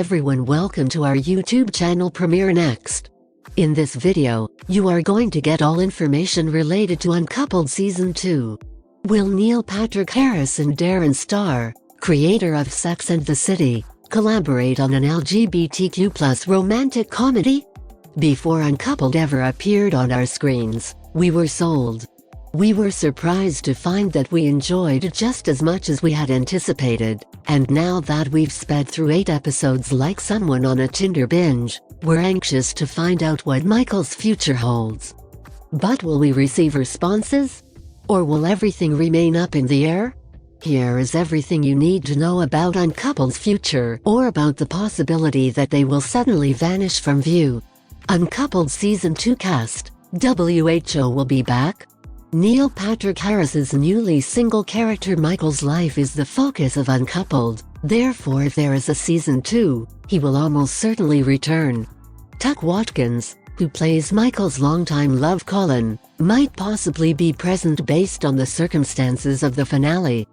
everyone, welcome to our YouTube channel Premiere Next. In this video, you are going to get all information related to Uncoupled Season 2. Will Neil Patrick Harris and Darren Star, creator of Sex and the City, collaborate on an LGBTQ+ romantic comedy? Before Uncoupled ever appeared on our screens, we were sold. We were surprised to find that we enjoyed it just as much as we had anticipated, and now that we've sped through 8 episodes like someone on a Tinder binge, we're anxious to find out what Michael's future holds. But will we receive responses? Or will everything remain up in the air? Here is everything you need to know about Uncoupled's future, or about the possibility that they will suddenly vanish from view. Uncoupled Season 2 cast: WHO will be back. Neil Patrick Harris's newly single character Michael's life is the focus of Uncoupled, therefore if there is a Season 2, he will almost certainly return. Tuck Watkins, who plays Michael's longtime love Colin, might possibly be present based on the circumstances of the finale.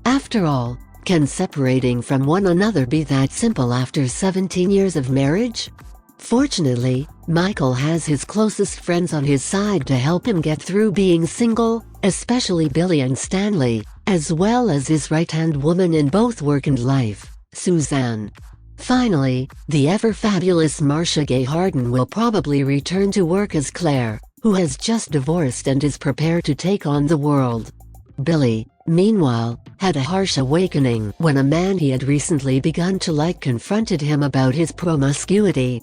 After all, can separating from one another be that simple after 17 years of marriage? Fortunately, Michael has his closest friends on his side to help him get through being single, especially Billy and Stanley, as well as his right-hand woman in both work and life, Suzanne. Finally, the ever-fabulous Marcia Gay Harden will probably return to work as Claire, who has just divorced and is prepared to take on the world. Billy, meanwhile, had a harsh awakening when a man he had recently begun to like confronted him about his promiscuity.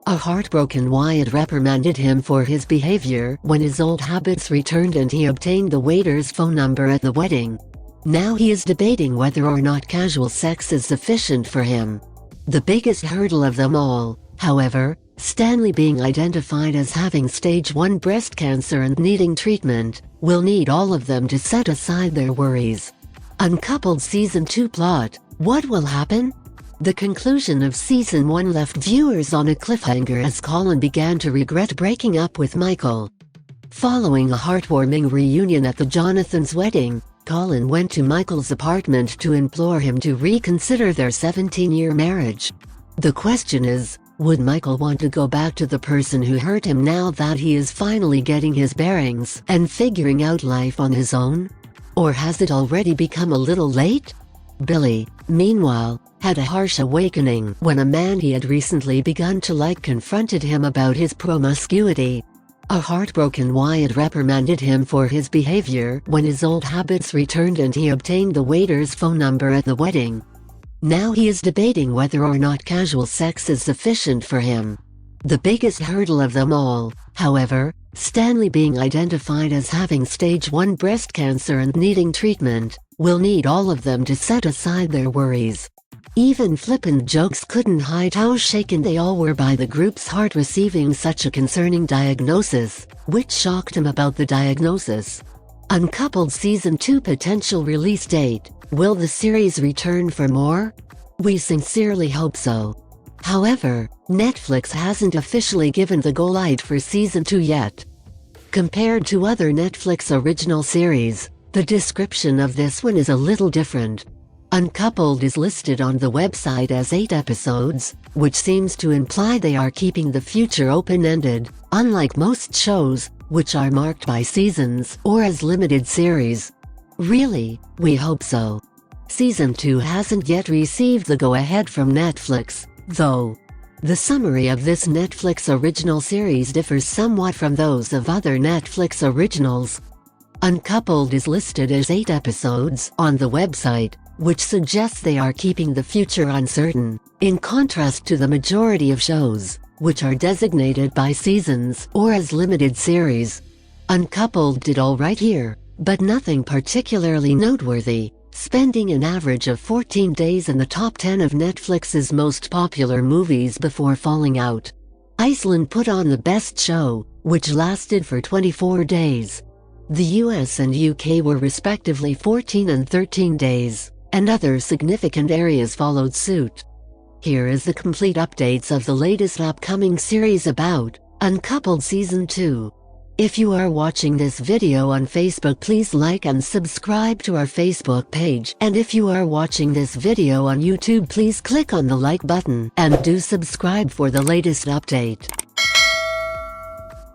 A heartbroken Wyatt reprimanded him for his behavior when his old habits returned and he obtained the waiter's phone number at the wedding. Now he is debating whether or not casual sex is sufficient for him. The biggest hurdle of them all, however, Stanley being identified as having stage 1 breast cancer and needing treatment, will need all of them to set aside their worries. Uncoupled Season 2 plot: what will happen? The conclusion of Season 1 left viewers on a cliffhanger as Colin began to regret breaking up with Michael. Following a heartwarming reunion at the Jonathan's wedding, Colin went to Michael's apartment to implore him to reconsider their 17-year marriage. The question is, would Michael want to go back to the person who hurt him now that he is finally getting his bearings and figuring out life on his own? Or has it already become a little late? Billy, meanwhile, had a harsh awakening when a man he had recently begun to like confronted him about his promiscuity. A heartbroken Wyatt reprimanded him for his behavior when his old habits returned and he obtained the waiter's phone number at the wedding. Now he is debating whether or not casual sex is sufficient for him. The biggest hurdle of them all, however, Stanley being identified as having stage 1 breast cancer and needing treatment, will need all of them to set aside their worries. Even flippant jokes couldn't hide how shaken they all were by the group's heart receiving such a concerning diagnosis, which shocked him about the diagnosis. Uncoupled Season 2 potential release date: will the series return for more? We sincerely hope so. However, Netflix hasn't officially given the go light for Season 2 yet. Compared to other Netflix original series, the description of this one is a little different. Uncoupled is listed on the website as 8 episodes, which seems to imply they are keeping the future open-ended, unlike most shows, which are marked by seasons or as limited series. Really, we hope so. Season 2 hasn't yet received the go-ahead from Netflix, though. The summary of this Netflix original series differs somewhat from those of other Netflix originals. Uncoupled is listed as 8 episodes on the website, which suggests they are keeping the future uncertain, in contrast to the majority of shows, which are designated by seasons or as limited series. Uncoupled did all right here, but nothing particularly noteworthy, spending an average of 14 days in the top 10 of Netflix's most popular movies before falling out. Iceland put on the best show, which lasted for 24 days. The US and UK were respectively 14 and 13 days, and other significant areas followed suit. Here is the complete updates of the latest upcoming series about Uncoupled Season 2. If you are watching this video on Facebook, please like and subscribe to our Facebook page. And if you are watching this video on YouTube, please click on the like button and do subscribe for the latest update.